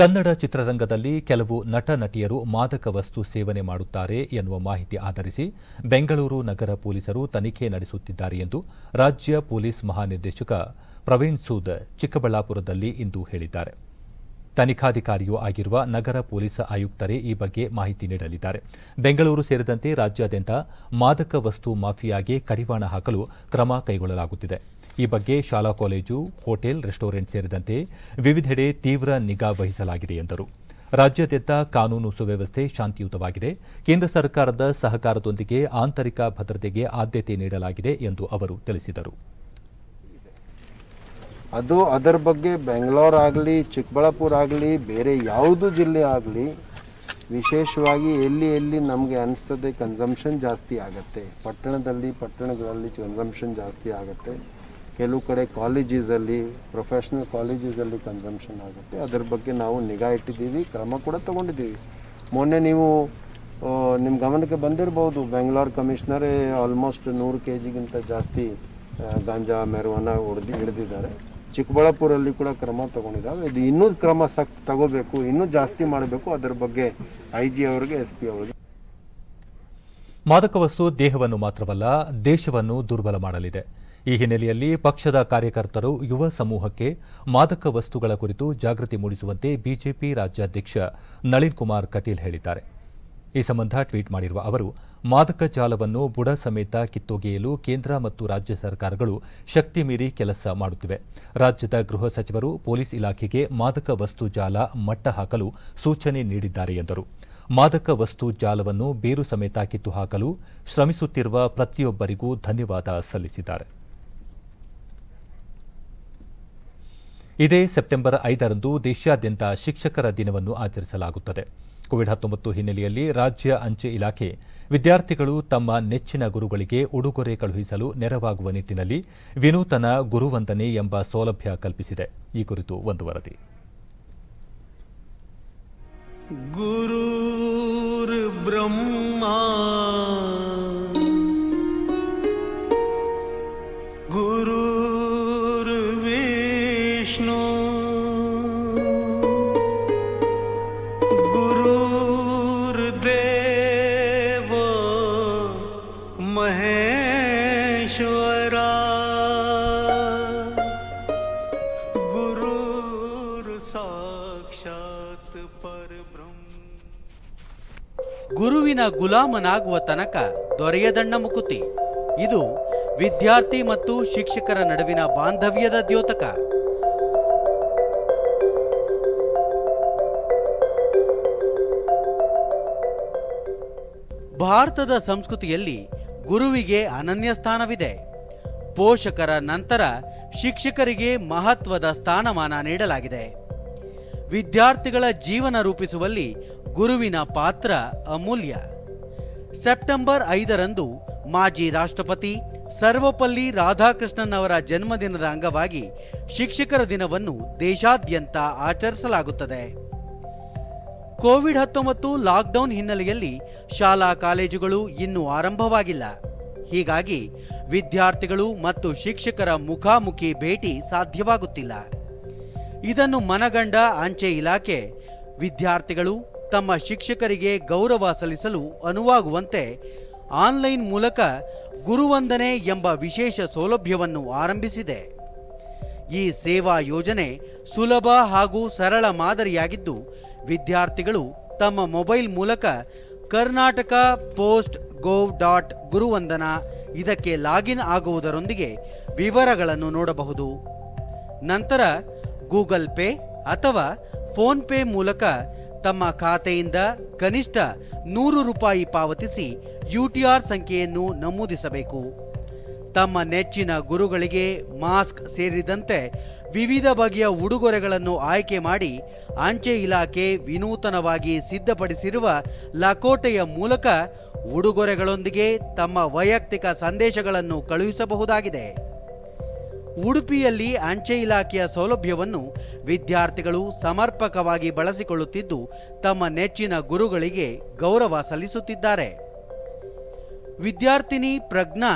ಕನ್ನಡ ಚಿತ್ರರಂಗದಲ್ಲಿ ಕೆಲವು ನಟ ನಟಿಯರು ಮಾದಕ ವಸ್ತು ಸೇವನೆ ಮಾಡುತ್ತಾರೆ ಎನ್ನುವ ಮಾಹಿತಿ ಆಧರಿಸಿ ಬೆಂಗಳೂರು ನಗರ ಪೊಲೀಸರು ತನಿಖೆ ನಡೆಸುತ್ತಿದ್ದಾರೆ ಎಂದು ರಾಜ್ಯ ಪೊಲೀಸ್ ಮಹಾನಿರ್ದೇಶಕ ಪ್ರವೀಣ್ ಸೂದ್ ಚಿಕ್ಕಬಳ್ಳಾಪುರದಲ್ಲಿ ಇಂದು ಹೇಳಿದ್ದಾರೆ. ತನಿಖಾಧಿಕಾರಿಯೂ ಆಗಿರುವ ನಗರ ಪೊಲೀಸ್ ಆಯುಕ್ತರೇ ಈ ಬಗ್ಗೆ ಮಾಹಿತಿ ನೀಡಲಿದ್ದಾರೆ. ಬೆಂಗಳೂರು ಸೇರಿದಂತೆ ರಾಜ್ಯಾದ್ಯಂತ ಮಾದಕ ವಸ್ತು ಮಾಫಿಯಾಗೆ ಕಡಿವಾಣ ಹಾಕಲು ಕ್ರಮ ಕೈಗೊಳ್ಳಲಾಗುತ್ತಿದೆ. ಈ ಬಗ್ಗೆ ಶಾಲಾ ಕಾಲೇಜು, ಹೋಟೆಲ್, ರೆಸ್ಟೋರೆಂಟ್ ಸೇರಿದಂತೆ ವಿವಿಧೆಡೆ ತೀವ್ರ ನಿಗಾ ವಹಿಸಲಾಗಿದೆ ಎಂದರು. ರಾಜ್ಯಾದ್ಯಂತ ಕಾನೂನು ಸುವ್ಯವಸ್ಥೆ ಶಾಂತಿಯುತವಾಗಿದೆ. ಕೇಂದ್ರ ಸರ್ಕಾರದ ಸಹಕಾರದೊಂದಿಗೆ ಆಂತರಿಕ ಭದ್ರತೆಗೆ ಆದ್ಯತೆ ನೀಡಲಾಗಿದೆ ಎಂದು ಅವರು ತಿಳಿಸಿದರು.
ಅದು ಅದರ ಬಗ್ಗೆ ಬೆಂಗಳೂರು ಆಗಲಿ, ಚಿಕ್ಕಬಳ್ಳಾಪುರ ಆಗಲಿ, ಬೇರೆ ಯಾವುದು ಜಿಲ್ಲೆ ಆಗಲಿ, ವಿಶೇಷವಾಗಿ ಎಲ್ಲಿ ನಮಗೆ ಅನಿಸ್ತದೆ ಕನ್ಸಂಪ್ಷನ್ ಜಾಸ್ತಿ ಆಗುತ್ತೆ. ಪಟ್ಟಣಗಳಲ್ಲಿ ಕನ್ಸಂಪ್ಷನ್ ಜಾಸ್ತಿ ಆಗುತ್ತೆ. ಕೆಲವು ಕಡೆ ಕಾಲೇಜಸಲ್ಲಿ, ಪ್ರೊಫೆಷ್ನಲ್ ಕಾಲೇಜಸಲ್ಲಿ ಕನ್ಸಂಪ್ಷನ್ ಆಗುತ್ತೆ. ಅದರ ಬಗ್ಗೆ ನಾವು ನಿಗಾ ಇಟ್ಟಿದ್ದೀವಿ, ಕ್ರಮ ಕೂಡ ತಗೊಂಡಿದ್ದೀವಿ. ಮೊನ್ನೆ ನೀವು ನಿಮ್ಮ ಗಮನಕ್ಕೆ ಬಂದಿರ್ಬೋದು, ಬೆಂಗಳೂರು ಕಮಿಷನರೇ ಆಲ್ಮೋಸ್ಟ್ 100 kgಗಿಂತ ಜಾಸ್ತಿ ಗಾಂಜಾ ಮೆರವನ್ನ ಹಿಡಿದಿದ್ದಾರೆ. ಚಿಕ್ಕಬಳ್ಳಾಪುರಲ್ಲಿ ಕೂಡ ಕ್ರಮ ತಗೊಂಡಿದ್ದಾವೆ. ಇದು ಇನ್ನೂ ಕ್ರಮ ತಗೋಬೇಕು, ಇನ್ನೂ ಜಾಸ್ತಿ ಮಾಡಬೇಕು. ಅದರ ಬಗ್ಗೆ IG ಅವರಿಗೆ, SP ಅವರಿಗೆ.
ಮಾದಕ ವಸ್ತು ದೇಹವನ್ನು ಮಾತ್ರವಲ್ಲ, ದೇಶವನ್ನು ದುರ್ಬಲ ಮಾಡಲಿದೆ. ಈ ಹಿನ್ನೆಲೆಯಲ್ಲಿ ಪಕ್ಷದ ಕಾರ್ಯಕರ್ತರು ಯುವ ಸಮೂಹಕ್ಕೆ ಮಾದಕ ವಸ್ತುಗಳ ಕುರಿತು ಜಾಗೃತಿ ಮೂಡಿಸುವಂತೆ ಬಿಜೆಪಿ ರಾಜ್ಯಾಧ್ಯಕ್ಷ ನಳಿನ್ ಕುಮಾರ್ ಕಟೀಲ್ ಹೇಳಿದ್ದಾರೆ. ಈ ಸಂಬಂಧ ಟ್ವೀಟ್ ಮಾಡಿರುವ ಅವರು, ಮಾದಕ ಜಾಲವನ್ನು ಬುಡ ಸಮೇತ ಕಿತ್ತೊಗೆಯಲು ಕೇಂದ್ರ ಮತ್ತು ರಾಜ್ಯ ಸರ್ಕಾರಗಳು ಶಕ್ತಿ ಮೀರಿ ಕೆಲಸ ಮಾಡುತ್ತಿವೆ. ರಾಜ್ಯದ ಗೃಹ ಸಚಿವರು ಪೊಲೀಸ್ ಇಲಾಖೆಗೆ ಮಾದಕ ವಸ್ತು ಜಾಲ ಮಟ್ಟ ಹಾಕಲು ಸೂಚನೆ ನೀಡಿದ್ದಾರೆ ಎಂದರು. ಮಾದಕ ವಸ್ತು ಜಾಲವನ್ನು ಬೇರು ಸಮೇತ ಕಿತ್ತು ಹಾಕಲು ಶ್ರಮಿಸುತ್ತಿರುವ ಪ್ರತಿಯೊಬ್ಬರಿಗೂ ಧನ್ಯವಾದ ಸಲ್ಲಿಸಿದ್ದಾರೆ. ಇದೇ ಸೆಪ್ಟೆಂಬರ್ 5ರಂದು ದೇಶಾದ್ಯಂತ ಶಿಕ್ಷಕರ ದಿನವನ್ನು ಆಚರಿಸಲಾಗುತ್ತದೆ. ಕೋವಿಡ್-19 ಹಿನ್ನೆಲೆಯಲ್ಲಿ ರಾಜ್ಯ ಅಂಚೆ ಇಲಾಖೆ ವಿದ್ಯಾರ್ಥಿಗಳು ತಮ್ಮ ನೆಚ್ಚಿನ ಗುರುಗಳಿಗೆ ಉಡುಗೊರೆ ಕಳುಹಿಸಲು ನೆರವಾಗುವ ನಿಟ್ಟಿನಲ್ಲಿ ವಿನೂತನ ಗುರುವಂದನೆ ಎಂಬ ಸೌಲಭ್ಯ ಕಲ್ಪಿಸಿದೆ. ಈ ಕುರಿತು ಒಂದು ವರದಿ.
ಗುರುರ್ ಬ್ರಹ್ಮ ಗುರುರ್ ವಿಷ್ಣು ಗುರುರ್ ದೇವ ಮಹೇಶ್ವರ ಗುರುರ್ ಸಾಕ್ಷಾತ್ ಪರಬ್ರಹ್ಮ.
ಗುರುವಿನ ಗುಲಾಮನಾಗುವ ತನಕ ದೊರೆಯದಣ್ಣ ಮುಕುತಿ. ಇದು ವಿದ್ಯಾರ್ಥಿ ಮತ್ತು ಶಿಕ್ಷಕರ ನಡುವಿನ ಬಾಂಧವ್ಯದ ದ್ಯೋತಕ. ಭಾರತದ ಸಂಸ್ಕೃತಿಯಲ್ಲಿ ಗುರುವಿಗೆ ಅನನ್ಯ ಸ್ಥಾನವಿದೆ. ಪೋಷಕರ ನಂತರ ಶಿಕ್ಷಕರಿಗೆ ಮಹತ್ವದ ಸ್ಥಾನಮಾನ ನೀಡಲಾಗಿದೆ. ವಿದ್ಯಾರ್ಥಿಗಳ ಜೀವನ ರೂಪಿಸುವಲ್ಲಿ ಗುರುವಿನ ಪಾತ್ರ ಅಮೂಲ್ಯ. ಸೆಪ್ಟೆಂಬರ್ 5ರಂದು ಮಾಜಿ ರಾಷ್ಟ್ರಪತಿ ಸರ್ವಪಲ್ಲಿ ರಾಧಾಕೃಷ್ಣನ್ ಅವರ ಜನ್ಮದಿನದ ಅಂಗವಾಗಿ ಶಿಕ್ಷಕರ ದಿನವನ್ನು ದೇಶಾದ್ಯಂತ ಆಚರಿಸಲಾಗುತ್ತದೆ. ಕೋವಿಡ್-19 ಲಾಕ್ಡೌನ್ ಹಿನ್ನೆಲೆಯಲ್ಲಿ ಶಾಲಾ ಕಾಲೇಜುಗಳು ಇನ್ನೂ ಆರಂಭವಾಗಿಲ್ಲ. ಹೀಗಾಗಿ ವಿದ್ಯಾರ್ಥಿಗಳು ಮತ್ತು ಶಿಕ್ಷಕರ ಮುಖಾಮುಖಿ ಭೇಟಿ ಸಾಧ್ಯವಾಗುತ್ತಿಲ್ಲ. ಇದನ್ನು ಮನಗಂಡ ಅಂಚೆ ಇಲಾಖೆ ವಿದ್ಯಾರ್ಥಿಗಳು ತಮ್ಮ ಶಿಕ್ಷಕರಿಗೆ ಗೌರವ ಸಲ್ಲಿಸಲು ಅನುವಾಗುವಂತೆ ಆನ್ಲೈನ್ ಮೂಲಕ ಗುರುವಂದನೆ ಎಂಬ ವಿಶೇಷ ಸೌಲಭ್ಯವನ್ನು ಆರಂಭಿಸಿದೆ. ಈ ಸೇವಾ ಯೋಜನೆ ಸುಲಭ ಹಾಗೂ ಸರಳ ಮಾದರಿಯಾಗಿದ್ದು, ವಿದ್ಯಾರ್ಥಿಗಳು ತಮ್ಮ ಮೊಬೈಲ್ ಮೂಲಕ ಕರ್ನಾಟಕ ಪೋಸ್ಟ್ gov.ಗುರುವಂದನಾ ಇದಕ್ಕೆ ಲಾಗಿನ್ ಆಗುವುದರೊಂದಿಗೆ ವಿವರಗಳನ್ನು ನೋಡಬಹುದು. ನಂತರ ಗೂಗಲ್ ಪೇ ಅಥವಾ ಫೋನ್ ಪೇ ಮೂಲಕ ತಮ್ಮ ಖಾತೆಯಿಂದ ಕನಿಷ್ಠ ₹100 ಪಾವತಿಸಿ UTR ಸಂಖ್ಯೆಯನ್ನು ನಮೂದಿಸಬೇಕು. ತಮ್ಮ ನೆಚ್ಚಿನ ಗುರುಗಳಿಗೆ ಮಾಸ್ಕ್ ಸೇರಿದಂತೆ ವಿವಿಧ ಬಗೆಯ ಉಡುಗೊರೆಗಳನ್ನು ಆಯ್ಕೆ ಮಾಡಿ ಅಂಚೆ ಇಲಾಖೆ ವಿನೂತನವಾಗಿ ಸಿದ್ಧಪಡಿಸಿರುವ ಲಕೋಟೆಯ ಮೂಲಕ ಉಡುಗೊರೆಗಳೊಂದಿಗೆ ತಮ್ಮ ವೈಯಕ್ತಿಕ ಸಂದೇಶಗಳನ್ನು ಕಳುಹಿಸಬಹುದಾಗಿದೆ. ಉಡುಪಿಯಲ್ಲಿ ಅಂಚೆ ಇಲಾಖೆಯ ಸೌಲಭ್ಯವನ್ನು ವಿದ್ಯಾರ್ಥಿಗಳು ಸಮರ್ಪಕವಾಗಿ ಬಳಸಿಕೊಳ್ಳುತ್ತಿದ್ದು, ತಮ್ಮ ನೆಚ್ಚಿನ ಗುರುಗಳಿಗೆ ಗೌರವ ಸಲ್ಲಿಸುತ್ತಿದ್ದಾರೆ. ವಿದ್ಯಾರ್ಥಿನಿ ಪ್ರಜ್ಞಾ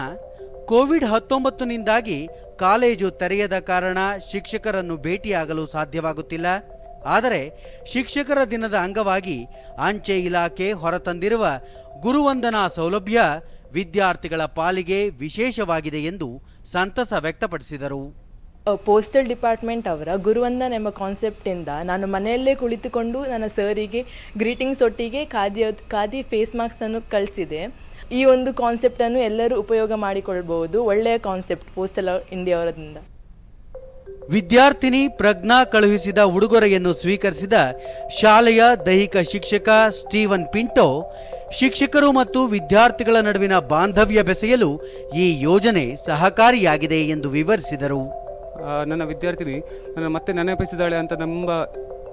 ಕೋವಿಡ್-19ನಿಂದಾಗಿ ಕಾಲೇಜು ತೆರೆಯದ ಕಾರಣ ಶಿಕ್ಷಕರನ್ನು ಭೇಟಿಯಾಗಲು ಸಾಧ್ಯವಾಗುತ್ತಿಲ್ಲ. ಆದರೆ ಶಿಕ್ಷಕರ ದಿನದ ಅಂಗವಾಗಿ ಅಂಚೆ ಇಲಾಖೆ ಹೊರತಂದಿರುವ ಗುರುವಂದನಾ ಸೌಲಭ್ಯ ವಿದ್ಯಾರ್ಥಿಗಳ ಪಾಲಿಗೆ ವಿಶೇಷವಾಗಿದೆ ಎಂದು ಸಂತಸ ವ್ಯಕ್ತಪಡಿಸಿದರು.
ಪೋಸ್ಟಲ್ ಡಿಪಾರ್ಟ್ಮೆಂಟ್ ಅವರ ಗುರುವಂದನ್ ಎಂಬ ಕಾನ್ಸೆಪ್ಟಿಂದ ನಾನು ಮನೆಯಲ್ಲೇ ಕುಳಿತುಕೊಂಡು ನನ್ನ ಸರಿಗೆ ಗ್ರೀಟಿಂಗ್ಸ್ ಒಟ್ಟಿಗೆ ಖಾದಿ ಫೇಸ್ ಮಾಸ್ಕನ್ನು ಕಳಿಸಿದೆ. ಈ ಒಂದು ಕಾನ್ಸೆಪ್ಟನ್ನು ಎಲ್ಲರೂ ಉಪಯೋಗ ಮಾಡಿಕೊಳ್ಬಹುದು. ಒಳ್ಳೆಯ ಕಾನ್ಸೆಪ್ಟ್ ಪೋಸ್ಟಲ್ ಇಂಡಿಯಾ ಅವರಿಂದ.
ವಿದ್ಯಾರ್ಥಿನಿ ಪ್ರಜ್ಞಾ ಕಳುಹಿಸಿದ ಉಡುಗೊರೆಯನ್ನು ಸ್ವೀಕರಿಸಿದ ಶಾಲೆಯ ದೈಹಿಕ ಶಿಕ್ಷಕ ಸ್ಟೀವನ್ ಪಿಂಟೋ, ಶಿಕ್ಷಕರು ಮತ್ತು ವಿದ್ಯಾರ್ಥಿಗಳ ನಡುವಿನ ಬಾಂಧವ್ಯ ಬೆಸೆಯಲು ಈ ಯೋಜನೆ ಸಹಕಾರಿಯಾಗಿದೆ ಎಂದು ವಿವರಿಸಿದರು.
ನನ್ನ ವಿದ್ಯಾರ್ಥಿನಿ ನನ್ನ ಮತ್ತೆ ನೆನಪಿಸಿದಾಳೆ ಅಂತ ತುಂಬ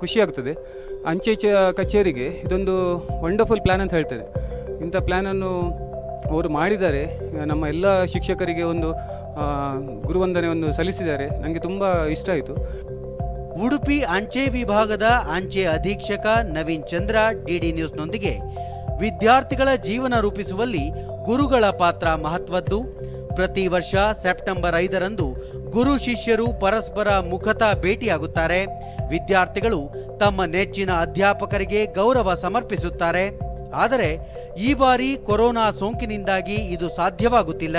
ಖುಷಿಯಾಗ್ತದೆ. ಅಂಚೆ ಕಚೇರಿಗೆ ಇದೊಂದು ವಂಡರ್ಫುಲ್ ಪ್ಲ್ಯಾನ್ ಅಂತ ಹೇಳ್ತೇನೆ. ಇಂಥ ಪ್ಲ್ಯಾನನ್ನು ಅವರು ಮಾಡಿದ್ದಾರೆ. ನಮ್ಮ ಎಲ್ಲ ಶಿಕ್ಷಕರಿಗೆ ಒಂದು ಗುರುವಂದನೆಯನ್ನು ಸಲ್ಲಿಸಿದ್ದಾರೆ. ನನಗೆ ತುಂಬ ಇಷ್ಟ ಆಯಿತು.
ಉಡುಪಿ ಅಂಚೆ ವಿಭಾಗದ ಅಂಚೆ ಅಧೀಕ್ಷಕ ನವೀನ್ ಚಂದ್ರ ಡಿಡಿ ನ್ಯೂಸ್ನೊಂದಿಗೆ ವಿದ್ಯಾರ್ಥಿಗಳ ಜೀವನ ರೂಪಿಸುವಲ್ಲಿ ಗುರುಗಳ ಪಾತ್ರ ಮಹತ್ವದ್ದು. ಪ್ರತಿ ವರ್ಷ ಸೆಪ್ಟೆಂಬರ್ 5ರಂದು ಗುರು ಶಿಷ್ಯರು ಪರಸ್ಪರ ಮುಖತಃ ಭೇಟಿಯಾಗುತ್ತಾರೆ. ವಿದ್ಯಾರ್ಥಿಗಳು ತಮ್ಮ ನೆಚ್ಚಿನ ಅಧ್ಯಾಪಕರಿಗೆ ಗೌರವ ಸಮರ್ಪಿಸುತ್ತಾರೆ. ಆದರೆ ಈ ಬಾರಿ ಕೊರೋನಾ ಸೋಂಕಿನಿಂದಾಗಿ ಇದು ಸಾಧ್ಯವಾಗುತ್ತಿಲ್ಲ.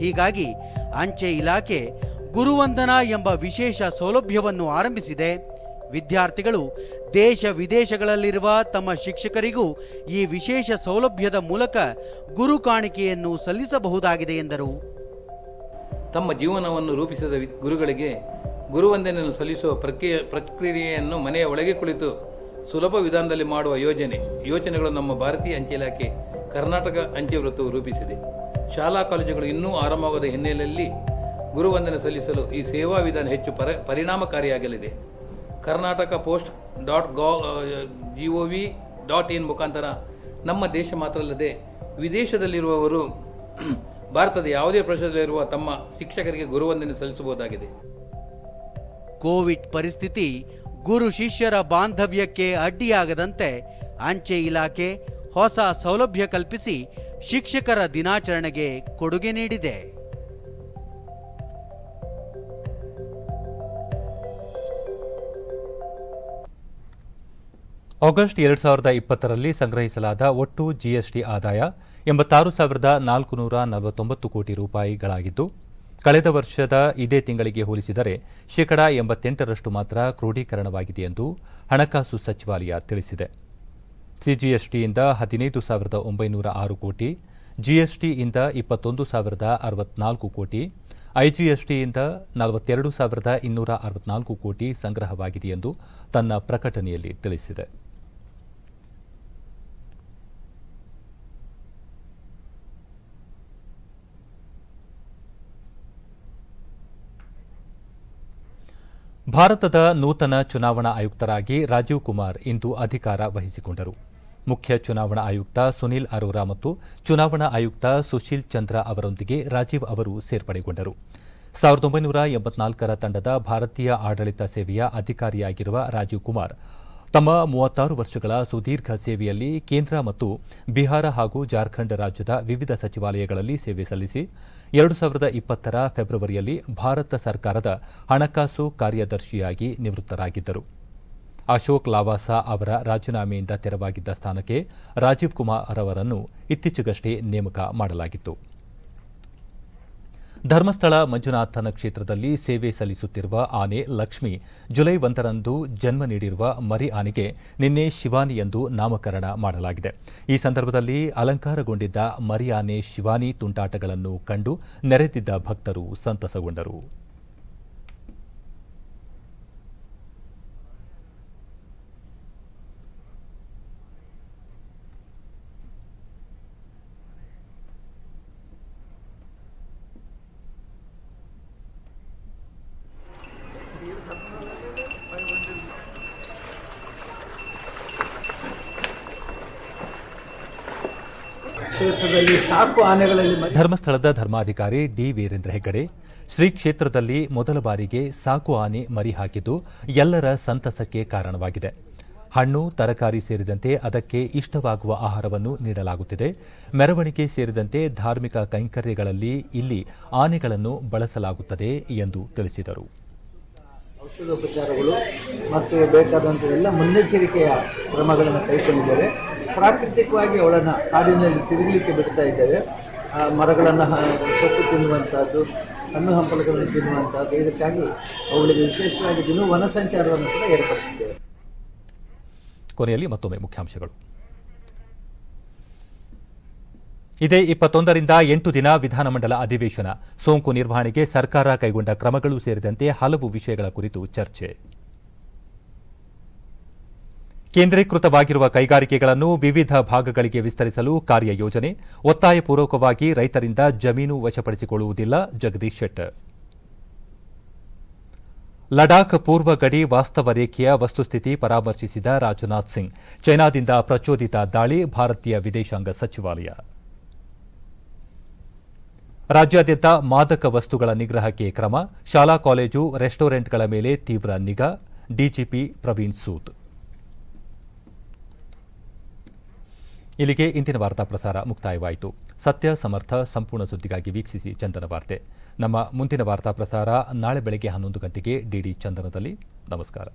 ಹೀಗಾಗಿ ಅಂಚೆ ಇಲಾಖೆ ಗುರುವಂದನಾ ಎಂಬ ವಿಶೇಷ ಸೌಲಭ್ಯವನ್ನು ಆರಂಭಿಸಿದೆ. ವಿದ್ಯಾರ್ಥಿಗಳು ದೇಶ ವಿದೇಶಗಳಲ್ಲಿರುವ ತಮ್ಮ ಶಿಕ್ಷಕರಿಗೂ ಈ ವಿಶೇಷ ಸೌಲಭ್ಯದ ಮೂಲಕ ಗುರು ಕಾಣಿಕೆಯನ್ನು ಸಲ್ಲಿಸಬಹುದಾಗಿದೆ ಎಂದರು.
ತಮ್ಮ ಜೀವನವನ್ನು ರೂಪಿಸಿದ ಗುರುಗಳಿಗೆ ಗುರುವಂದನೆಯನ್ನು ಸಲ್ಲಿಸುವ ಪ್ರಕ್ರಿಯೆಯನ್ನು ಮನೆಯ ಒಳಗೆ ಕುಳಿತು ಸುಲಭ ವಿಧಾನದಲ್ಲಿ ಮಾಡುವ ಯೋಚನೆಗಳು ನಮ್ಮ ಭಾರತೀಯ ಅಂಚೆ ಇಲಾಖೆ ಕರ್ನಾಟಕ ಅಂಚೆ ವೃತ್ತವು ರೂಪಿಸಿದೆ. ಶಾಲಾ ಕಾಲೇಜುಗಳು ಇನ್ನೂ ಆರಂಭವಾಗದ ಹಿನ್ನೆಲೆಯಲ್ಲಿ ಗುರುವಂದನೆ ಸಲ್ಲಿಸಲು ಈ ಸೇವಾ ವಿಧಾನ ಹೆಚ್ಚು ಪರಿಣಾಮಕಾರಿಯಾಗಲಿದೆ. ಕರ್ನಾಟಕ post.gov.in ಮುಖಾಂತರ ನಮ್ಮ ದೇಶ ಮಾತ್ರ ಅಲ್ಲದೆ ವಿದೇಶದಲ್ಲಿರುವವರು ಭಾರತದ ಯಾವುದೇ ಪ್ರದೇಶದಲ್ಲಿರುವ ತಮ್ಮ ಶಿಕ್ಷಕರಿಗೆ ಗುರುವಂದನೆ ಸಲ್ಲಿಸಬಹುದಾಗಿದೆ.
ಕೋವಿಡ್ ಪರಿಸ್ಥಿತಿ ಗುರು ಶಿಷ್ಯರ ಬಾಂಧವ್ಯಕ್ಕೆ ಅಡ್ಡಿಯಾಗದಂತೆ ಅಂಚೆ ಇಲಾಖೆ ಹೊಸ ಸೌಲಭ್ಯ ಕಲ್ಪಿಸಿ ಶಿಕ್ಷಕರ ದಿನಾಚರಣೆಗೆ ಕೊಡುಗೆ ನೀಡಿದೆ.
ಆಗಸ್ಟ್ 2020ರಲ್ಲಿ ಸಂಗ್ರಹಿಸಲಾದ ಒಟ್ಟು ಜಿಎಸ್ಟಿ ಆದಾಯ 86,449 ಕೋಟಿ ರೂಪಾಯಿಗಳಾಗಿದ್ದು, ಕಳೆದ ವರ್ಷದ ಇದೇ ತಿಂಗಳಿಗೆ ಹೋಲಿಸಿದರೆ ಶೇಕಡಾ 88ರಷ್ಟು ಮಾತ್ರ ಕ್ರೋಢೀಕರಣವಾಗಿದೆ ಎಂದು ಹಣಕಾಸು ಸಚಿವಾಲಯ ತಿಳಿಸಿದೆ. ಸಿಜಿಎಸ್ಟಿಯಿಂದ 15,906 ಕೋಟಿ, ಜಿಎಸ್ಟಿಯಿಂದ 21,064 ಕೋಟಿ, ಐಜಿಎಸ್ಟಿಯಿಂದ 42,264 ಕೋಟಿ ಸಂಗ್ರಹವಾಗಿದೆ ಎಂದು ತನ್ನ ಪ್ರಕಟಣೆಯಲ್ಲಿ ತಿಳಿಸಿದೆ. ಭಾರತದ ನೂತನ ಚುನಾವಣಾ ಆಯುಕ್ತರಾಗಿ ರಾಜೀವ್ ಕುಮಾರ್ ಇಂದು ಅಧಿಕಾರ ವಹಿಸಿಕೊಂಡರು. ಮುಖ್ಯ ಚುನಾವಣಾ ಆಯುಕ್ತ ಸುನಿಲ್ ಅರೋರಾ ಮತ್ತು ಚುನಾವಣಾ ಆಯುಕ್ತ ಸುಶೀಲ್ ಚಂದ್ರ ಅವರೊಂದಿಗೆ ರಾಜೀವ್ ಅವರು ಸೇರ್ಪಡೆಗೊಂಡರು. 1984ರ ತಂಡದ ಭಾರತೀಯ ಆಡಳಿತ ಸೇವೆಯ ಅಧಿಕಾರಿಯಾಗಿರುವ ರಾಜೀವ್ ಕುಮಾರ್ ತಮ್ಮ 36 ವರ್ಷಗಳ ಸುದೀರ್ಘ ಸೇವೆಯಲ್ಲಿ ಕೇಂದ್ರ ಮತ್ತು ಬಿಹಾರ ಹಾಗೂ ಜಾರ್ಖಂಡ್ ರಾಜ್ಯದ ವಿವಿಧ ಸಚಿವಾಲಯಗಳಲ್ಲಿ ಸೇವೆ ಸಲ್ಲಿಸಿ 2020ರ ಫೆಬ್ರವರಿಯಲ್ಲಿ ಭಾರತ ಸರ್ಕಾರದ ಹಣಕಾಸು ಕಾರ್ಯದರ್ಶಿಯಾಗಿ ನಿವೃತ್ತರಾಗಿದ್ದರು. ಅಶೋಕ್ ಲಾವಾಸಾ ಅವರ ರಾಜೀನಾಮೆಯಿಂದ ತೆರವಾಗಿದ್ದ ಸ್ಥಾನಕ್ಕೆ ರಾಜೀವ್ ಕುಮಾರ್ ಅವರನ್ನು ಇತ್ತೀಚೆಗಷ್ಟೇ ನೇಮಕ ಮಾಡಲಾಗಿತ್ತು. ಧರ್ಮಸ್ಥಳ ಮಂಜುನಾಥನ ಕ್ಷೇತ್ರದಲ್ಲಿ ಸೇವೆ ಸಲ್ಲಿಸುತ್ತಿರುವ ಆನೆ ಲಕ್ಷ್ಮಿ ಜುಲೈ 1ರಂದು ಜನ್ಮ ನೀಡಿರುವ ಮರಿ ಆನೆಗೆ ನಿನ್ನೆ ಶಿವಾನಿ ಎಂದು ನಾಮಕರಣ ಮಾಡಲಾಗಿದೆ. ಈ ಸಂದರ್ಭದಲ್ಲಿ ಅಲಂಕಾರಗೊಂಡಿದ್ದ ಮರಿ ಆನೆ ಶಿವಾನಿ ತುಂಟಾಟಗಳನ್ನು ಕಂಡು ನೆರೆದಿದ್ದ ಭಕ್ತರು ಸಂತಸಗೊಂಡರು.
ಕ್ಷೇತ್ರದಲ್ಲಿ ಸಾಕು ಆನೆಗಳಲ್ಲಿ
ಧರ್ಮಸ್ಥಳದ ಧರ್ಮಾಧಿಕಾರಿ ಡಿ ವೀರೇಂದ್ರ ಹೆಗ್ಗಡೆ ಶ್ರೀ ಕ್ಷೇತ್ರದಲ್ಲಿ ಮೊದಲ ಬಾರಿಗೆ ಸಾಕು ಆನೆ ಮರಿ ಹಾಕಿದ್ದು ಎಲ್ಲರ ಸಂತಸಕ್ಕೆ ಕಾರಣವಾಗಿದೆ. ಹಣ್ಣು ತರಕಾರಿ ಸೇರಿದಂತೆ ಅದಕ್ಕೆ ಇಷ್ಟವಾಗುವ ಆಹಾರವನ್ನು ನೀಡಲಾಗುತ್ತಿದೆ. ಮೆರವಣಿಗೆ ಸೇರಿದಂತೆ ಧಾರ್ಮಿಕ ಕೈಂಕರ್ಯಗಳಲ್ಲಿ ಇಲ್ಲಿ ಆನೆಗಳನ್ನು ಬಳಸಲಾಗುತ್ತದೆ ಎಂದು ತಿಳಿಸಿದರು.
ಔಷಧೋಪಚಾರಗಳು ಮತ್ತು ಬೇಕಾದಂಥ ಎಲ್ಲ ಮುನ್ನೆಚ್ಚರಿಕೆಯ ಕ್ರಮಗಳನ್ನು ಕೈಗೊಂಡಿದ್ದಾರೆ. ಪ್ರಾಕೃತಿಕವಾಗಿ ಅವಳನ್ನು ಕಾಡಿನಲ್ಲಿ ತಿರುಗಲಿಕ್ಕೆ ಬಿಡ್ತಾ ಇದ್ದೇವೆ. ಮರಗಳನ್ನು ಸೊಪ್ಪು ತಿನ್ನುವಂಥದ್ದು, ಹಣ್ಣು ಹಂಪಲುಗಳನ್ನು ತಿನ್ನುವಂಥದ್ದು, ಇದಕ್ಕಾಗಿ ಅವುಗಳಿಗೆ ವಿಶೇಷವಾಗಿ ದಿನವೂ ವನ ಸಂಚಾರವನ್ನು ಕೂಡ ಏರ್ಪಡಿಸಿದ್ದೇವೆ.
ಕೊನೆಯಲ್ಲಿ ಮತ್ತೊಮ್ಮೆ ಮುಖ್ಯಾಂಶಗಳು. ಇದೇ 21ರಿಂದ 8 ದಿನ ವಿಧಾನಮಂಡಲ ಅಧಿವೇಶನ. ಸೋಂಕು ನಿರ್ವಹಣೆಗೆ ಸರ್ಕಾರ ಕೈಗೊಂಡ ಕ್ರಮಗಳು ಸೇರಿದಂತೆ ಹಲವು ವಿಷಯಗಳ ಕುರಿತು ಚರ್ಚೆ. ಕೇಂದ್ರೀಕೃತವಾಗಿರುವ ಕೈಗಾರಿಕೆಗಳನ್ನು ವಿವಿಧ ಭಾಗಗಳಿಗೆ ವಿಸ್ತರಿಸಲು ಕಾರ್ಯಯೋಜನೆ. ಒತ್ತಾಯಪೂರ್ವಕವಾಗಿ ರೈತರಿಂದ ಜಮೀನು ವಶಪಡಿಸಿಕೊಳ್ಳುವುದಿಲ್ಲ, ಜಗದೀಶ್ ಶೆಟ್ಟರ್. ಲಡಾಖ್ ಪೂರ್ವ ಗಡಿ ವಾಸ್ತವ ರೇಖೆಯ ವಸ್ತುಸ್ಥಿತಿ ಪರಾಮರ್ಶಿಸಿದ ರಾಜನಾಥ್ ಸಿಂಗ್. ಚೈನಾದಿಂದ ಪ್ರಚೋದಿತ ದಾಳಿ, ಭಾರತೀಯ ವಿದೇಶಾಂಗ ಸಚಿವಾಲಯ. ರಾಜ್ಯಾದ್ಯಂತ ಮಾದಕ ವಸ್ತುಗಳ ನಿಗ್ರಹಕ್ಕೆ ಕ್ರಮ. ಶಾಲಾ ಕಾಲೇಜು ರೆಸ್ಟೋರೆಂಟ್ಗಳ ಮೇಲೆ ತೀವ್ರ ನಿಗಾ, ಡಿಜಿಪಿ ಪ್ರವೀಣ್ ಸೂದ್. ಇಲ್ಲಿಗೆ ಇಂದಿನ ವಾರ್ತಾ ಪ್ರಸಾರ ಮುಕ್ತಾಯವಾಯಿತು. ಸತ್ಯ ಸಮರ್ಥ ಸಂಪೂರ್ಣ ಸುದ್ದಿಗಾಗಿ ವೀಕ್ಷಿಸಿ ಚಂದನ ವಾರ್ತೆ. ನಮ್ಮ ಮುಂದಿನ ವಾರ್ತಾ ಪ್ರಸಾರ ನಾಳೆ ಬೆಳಗ್ಗೆ 11 ಗಂಟೆಗೆ ಡಿಡಿ ಚಂದನದಲ್ಲಿ. ನಮಸ್ಕಾರ.